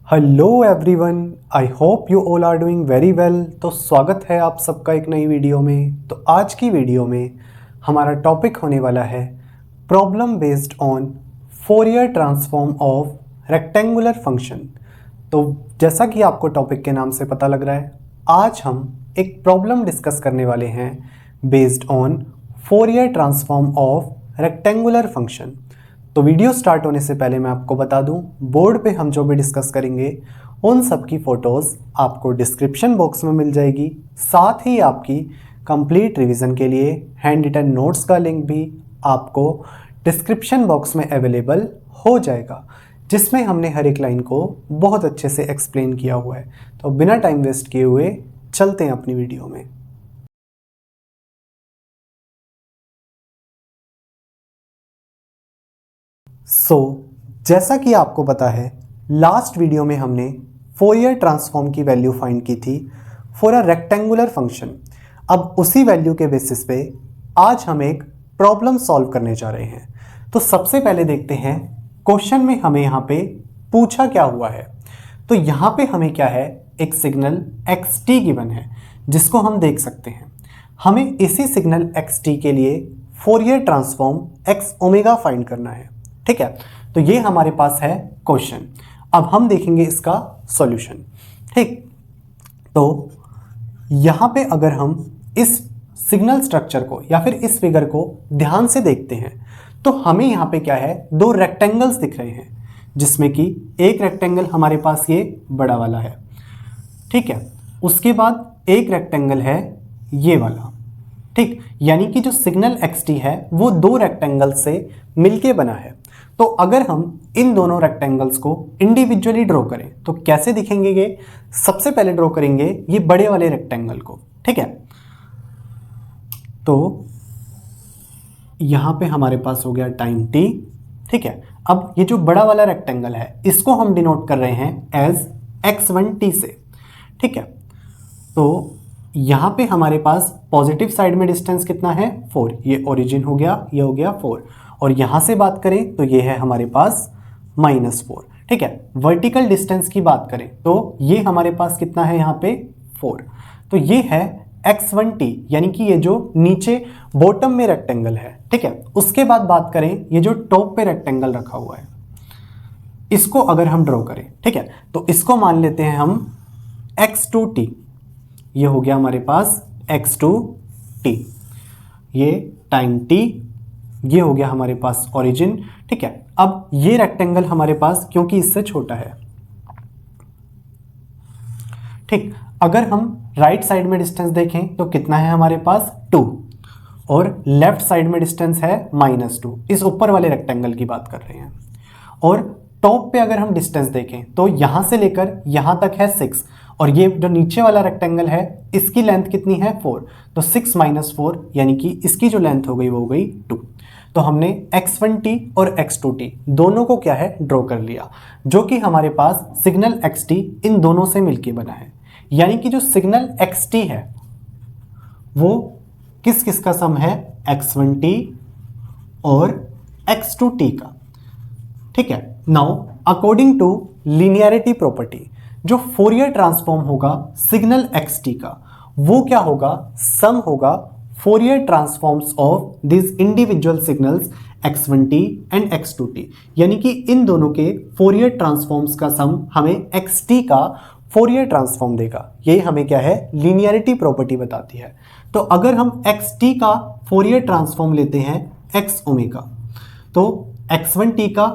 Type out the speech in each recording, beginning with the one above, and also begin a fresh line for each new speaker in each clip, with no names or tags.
Hello everyone, I hope you all are doing very well. तो स्वागत है आप सबका एक नई वीडियो में। तो आज की वीडियो में हमारा टॉपिक होने वाला है problem based on Fourier transform of rectangular function. तो जैसा कि आपको टॉपिक के नाम से पता लग रहा है, आज हम एक प्रॉब्लम डिस्कस करने वाले हैं based on Fourier transform of rectangular function. तो वीडियो स्टार्ट होने से पहले मैं आपको बता दूं, बोर्ड पे हम जो भी डिस्कस करेंगे उन सब की फ़ोटोज़ आपको डिस्क्रिप्शन बॉक्स में मिल जाएगी। साथ ही आपकी कंप्लीट रिवीजन के लिए हैंड रिटन नोट्स का लिंक भी आपको डिस्क्रिप्शन बॉक्स में अवेलेबल हो जाएगा, जिसमें हमने हर एक लाइन को बहुत अच्छे से एक्सप्लेन किया हुआ है। तो बिना टाइम वेस्ट किए हुए चलते हैं अपनी वीडियो में। जैसा कि आपको पता है, लास्ट वीडियो में हमने फोरियर ट्रांसफॉर्म की वैल्यू फाइंड की थी फॉर अ रेक्टेंगुलर फंक्शन। अब उसी वैल्यू के बेसिस पे आज हम एक प्रॉब्लम सॉल्व करने जा रहे हैं। तो सबसे पहले देखते हैं क्वेश्चन में हमें यहाँ पे पूछा क्या हुआ है। तो यहाँ पे हमें क्या है, एक सिग्नल xt गिवन है जिसको हम देख सकते हैं। हमें इसी सिग्नल xt के लिए Fourier transform x omega find करना है। ठीक है, तो ये हमारे पास है क्वेश्चन। अब हम देखेंगे इसका सॉल्यूशन। ठीक, तो यहाँ पे अगर हम इस सिग्नल स्ट्रक्चर को या फिर इस फिगर को ध्यान से देखते हैं तो हमें यहाँ पे क्या है, दो रेक्टेंगल्स दिख रहे हैं, जिसमें कि एक रेक्टेंगल हमारे पास ये बड़ा वाला है। ठीक है, उसके बाद एक रेक्टेंगल है ये वाला। ठीक, यानी कि जो सिग्नल xt है वो दो रेक्टेंगल से मिलके बना है। तो अगर हम इन दोनों रेक्टेंगल्स को इंडिविजुअली ड्रॉ करें तो कैसे दिखेंगे ये? सबसे पहले ड्रॉ करेंगे ये बड़े वाले रेक्टेंगल को। ठीक है, तो यहां पे हमारे पास हो गया टाइम t। ठीक है, अब ये जो बड़ा वाला रेक्टेंगल है इसको हम डिनोट कर रहे हैं एज x1t से। ठीक है, तो यहां पे हमारे पास पॉजिटिव साइड में डिस्टेंस कितना है, 4। ये ओरिजिन हो गया, ये हो गया 4। और यहां से बात करें तो ये है हमारे पास -4। ठीक है, वर्टिकल डिस्टेंस की बात करें तो ये हमारे पास कितना है यहाँ पे 4। तो ये है x1t, यानी कि ये जो नीचे बॉटम में रेक्टेंगल है। ठीक है, उसके बाद बात करें ये जो टॉप पे रेक्टेंगल रखा हुआ है इसको अगर हम ड्रॉ करें, ठीक है, तो इसको मान लेते हैं हम x2t। ये हो गया हमारे पास x2t, ये टाइम t, ये हो गया हमारे पास ओरिजिन। ठीक है, अब ये रेक्टेंगल हमारे पास क्योंकि इससे छोटा है। ठीक, अगर हम राइट साइड में डिस्टेंस देखें तो कितना है हमारे पास 2, और लेफ्ट साइड में डिस्टेंस है -2। इस ऊपर वाले रेक्टेंगल की बात कर रहे हैं। और टॉप पे अगर हम डिस्टेंस देखें तो यहां से लेकर यहां तक है 6, और ये जो नीचे वाला रेक्टेंगल है इसकी लेंथ कितनी है 4। तो 6 - 4 यानी कि इसकी जो लेंथ हो गई वो हो गई 2। तो हमने x1t और x2t दोनों को क्या है, ड्रॉ कर लिया, जो कि हमारे पास सिग्नल xt इन दोनों से मिलके बना है। यानी कि जो सिग्नल xt है वो किस किस का सम है, x1t और x2t का। ठीक है, now according to linearity property जो फोरियर ट्रांसफॉर्म होगा सिग्नल xt का वो क्या होगा, सम होगा Fourier transforms of this individual signals x1t and x2t। यानी कि इन दोनों के फोरियर ट्रांसफॉर्म्स का सम हमें xt का फोरियर ट्रांसफॉर्म देगा। ये हमें क्या है, लीनियरिटी प्रॉपर्टी बताती है। तो अगर हम xt का फोरियर ट्रांसफॉर्म लेते हैं x ओमेगा, तो x1t का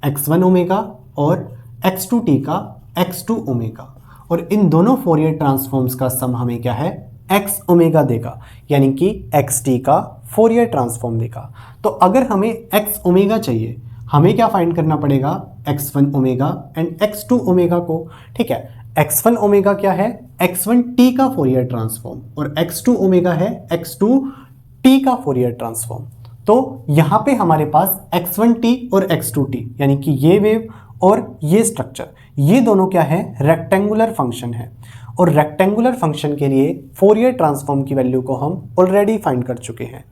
x1 ओमेगा और x2t का x2 ओमेगा, और इन दोनों फोरियर ट्रांसफॉर्म्स का सम हमें क्या है, x ओमेगा देगा, यानी कि xt का फोरियर ट्रांसफॉर्म देगा। तो अगर हमें x ओमेगा चाहिए, हमें क्या फाइंड करना पड़ेगा, x1 omega and x2 omega को। ठीक है, x1 ओमेगा क्या है, x1t का फोरियर ट्रांसफॉर्म, और x2 ओमेगा है x2t का फोरियर ट्रांसफॉर्म। तो यहाँ पे हमारे पास x1t और x2t यानी कि ये वेव और ये स्ट्रक्चर, ये दोनों क्या है, रेक्टेंगुलर फंक्शन है। और रेक्टेंगुलर फंक्शन के लिए फोरियर ट्रांसफॉर्म की वैल्यू को हम ऑलरेडी फाइंड कर चुके हैं,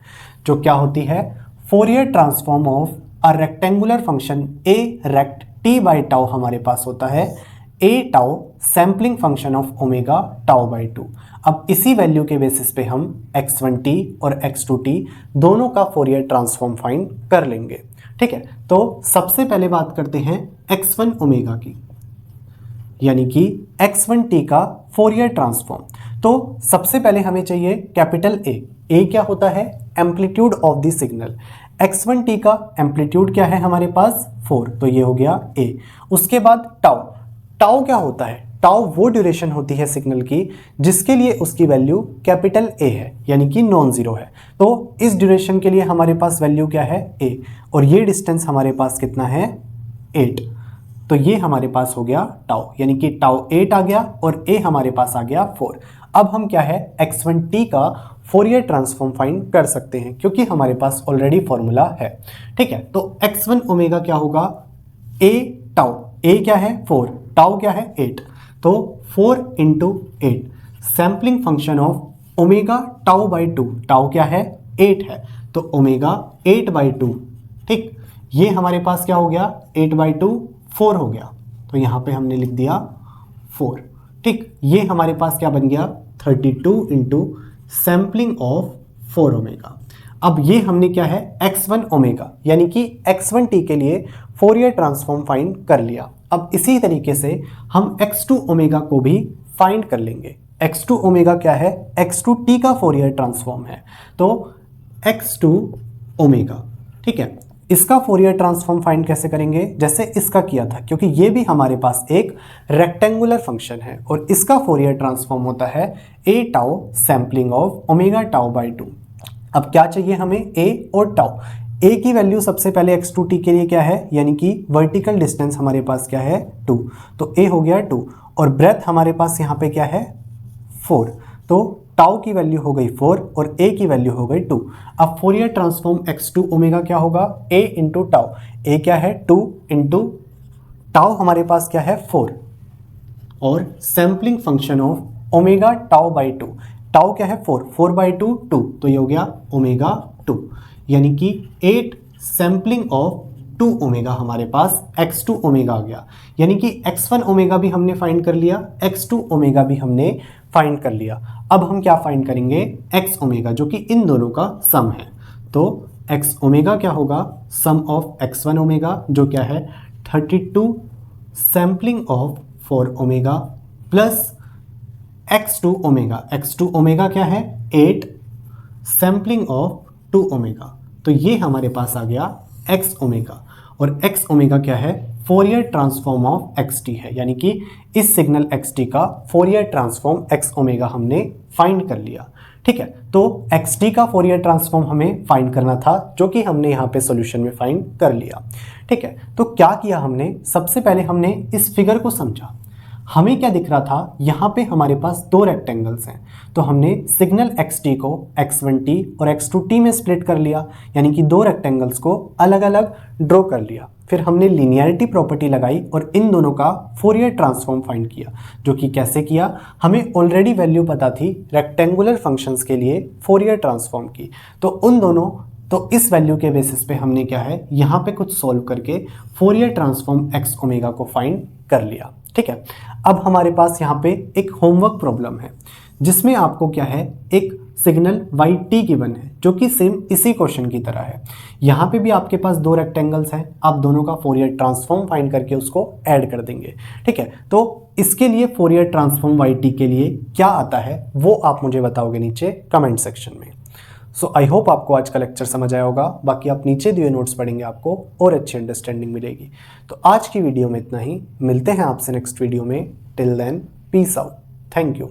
जो क्या होती है, Fourier transform of a rectangular function a rect t by tau हमारे पास होता है a tau sampling function of omega tau by 2। अब इसी वैल्यू के बेसिस पे हम x1t और x2t दोनों का फोरियर ट्रांसफॉर्म फाइंड कर लेंगे। ठीक है, तो सबसे पहले बात करते हैं x1 ओमेगा की, यानी कि x1t का फोरियर ट्रांसफॉर्म। तो सबसे पहले हमें चाहिए कैपिटल ए क्या होता है? Amplitude of the signal. x1t का एम्पलीट्यूड क्या है हमारे पास? 4, तो ये हो गया ए। उसके बाद टाउ क्या होता है? टाउ वो ड्यूरेशन होती है सिग्नल की जिसके लिए उसकी वैल्यू कैपिटल ए है, यानी कि नॉन जीरो है। तो इस ड्यूरेशन के लिए हमारे पास वैल्यू क्या है? ए, और ये डिस्टेंस हमारे पास कितना है? 8। तो ये हमारे पास हो गया टाउ, यानी कि टाउ 8 आ गया और ए हमारे पास आ गया 4। अब हम क्या है? x1t का फोरियर ट्रांसफॉर्म फाइंड कर सकते हैं क्योंकि हमारे पास ऑलरेडी फॉर्मूला है। ठीक है, तो x1 ओमेगा क्या होगा? ए टाउ, ए क्या है? 4, टाउ क्या है? 8। तो 4 into 8 sampling function of omega tau by 2। Tau क्या है? 8 है, तो ओमेगा 8 बाई 2। ठीक, ये हमारे पास क्या हो गया? 8 बाई 2 4 हो गया, तो यहाँ पे हमने लिख दिया 4। ठीक, ये हमारे पास क्या बन गया? 32 इंटू सैम्पलिंग ऑफ 4 ओमेगा। अब ये हमने क्या है? x1 ओमेगा यानी कि x1t के लिए फोरियर ट्रांसफॉर्म फाइंड कर लिया। अब इसी तरीके से हम x2 ओमेगा को भी फाइंड कर लेंगे। x2 ओमेगा क्या है? x2t का फोरियर ट्रांसफॉर्म है, तो x2 ओमेगा। ठीक है, इसका फोरियर ट्रांसफॉर्म फाइंड कैसे करेंगे? जैसे इसका किया था, क्योंकि ये भी हमारे पास एक रेक्टेंगुलर फंक्शन है और इसका फोरियर ट्रांसफॉर्म होता है a tau sampling of omega tau by 2। अब क्या चाहिए हमें? ए और टाउ। ए की वैल्यू सबसे पहले x2t के लिए क्या है? यानी कि वर्टिकल डिस्टेंस हमारे पास क्या है? 2, तो ए हो गया 2, और ब्रेथ हमारे पास यहाँ पे क्या है? 4, तो टाउ की वैल्यू हो गई 4 और ए की वैल्यू हो गई 2। अब फोरियर ट्रांसफॉर्म x2 ओमेगा क्या होगा? ए इंटू टाउ। ए क्या है? 2 इंटू टाउ हमारे पास क्या है? 4, और sampling function of omega tau by 2। Tau क्या है? 4 बाई 2 2, तो ये हो गया ओमेगा 2, यानी कि 8 सैम्पलिंग ऑफ 2 ओमेगा हमारे पास x2 ओमेगा आ गया। यानी कि x1 ओमेगा भी हमने फाइंड कर लिया, x2 ओमेगा भी हमने फाइंड कर लिया। अब हम क्या फाइंड करेंगे? x ओमेगा, जो कि इन दोनों का सम है। तो x ओमेगा क्या होगा? सम ऑफ x1 ओमेगा, जो क्या है? 32 sampling of 4 omega plus x2 omega. x2 omega क्या है? 8 सैम्पलिंग ऑफ 2 ओमेगा, तो ये हमारे पास आ गया x ओमेगा। और x ओमेगा क्या है? फोरियर ट्रांसफॉर्म ऑफ xt है, यानी कि इस सिग्नल xt का फोरियर ट्रांसफॉर्म x ओमेगा हमने फाइंड कर लिया। ठीक है, तो xt का फोरियर ट्रांसफॉर्म हमें फाइंड करना था, जो कि हमने यहाँ पे सॉल्यूशन में फाइंड कर लिया। ठीक है, तो क्या किया हमने? सबसे पहले हमने इस फिगर को समझा। हमें क्या दिख रहा था? यहाँ पे हमारे पास दो रेक्टेंगल्स हैं, तो हमने सिग्नल xt को x1t और x2t में स्प्लिट कर लिया, यानी कि दो रेक्टेंगल्स को अलग अलग ड्रॉ कर लिया। फिर हमने लीनियरिटी प्रॉपर्टी लगाई और इन दोनों का फोरियर ट्रांसफॉर्म फाइंड किया, जो कि कैसे किया? हमें ऑलरेडी वैल्यू पता थी रेक्टेंगुलर फंक्शंस के लिए फोरियर ट्रांसफॉर्म की, तो उन दोनों तो इस वैल्यू के बेसिस पे हमने क्या है, यहाँ पे कुछ सॉल्व करके फोरियर ट्रांसफॉर्म x ओमेगा को फाइंड कर लिया। ठीक है, अब हमारे पास यहाँ पे एक होमवर्क प्रॉब्लम है जिसमें आपको क्या है, एक सिग्नल yt गिवन है जो कि सेम इसी क्वेश्चन की तरह है। यहाँ पे भी आपके पास दो रेक्टेंगल्स हैं, आप दोनों का फोरियर ट्रांसफॉर्म फाइंड करके उसको ऐड कर देंगे। ठीक है, तो इसके लिए फोरियर ट्रांसफॉर्म yt के लिए क्या आता है वो आप मुझे बताओगे नीचे कमेंट सेक्शन में। सो आई होप आपको आज का लेक्चर समझ आया होगा। बाकी आप नीचे दिए नोट्स पढ़ेंगे, आपको और अच्छी अंडरस्टैंडिंग मिलेगी। तो आज की वीडियो में इतना ही, मिलते हैं आपसे नेक्स्ट वीडियो में। Till then, peace out, thank you.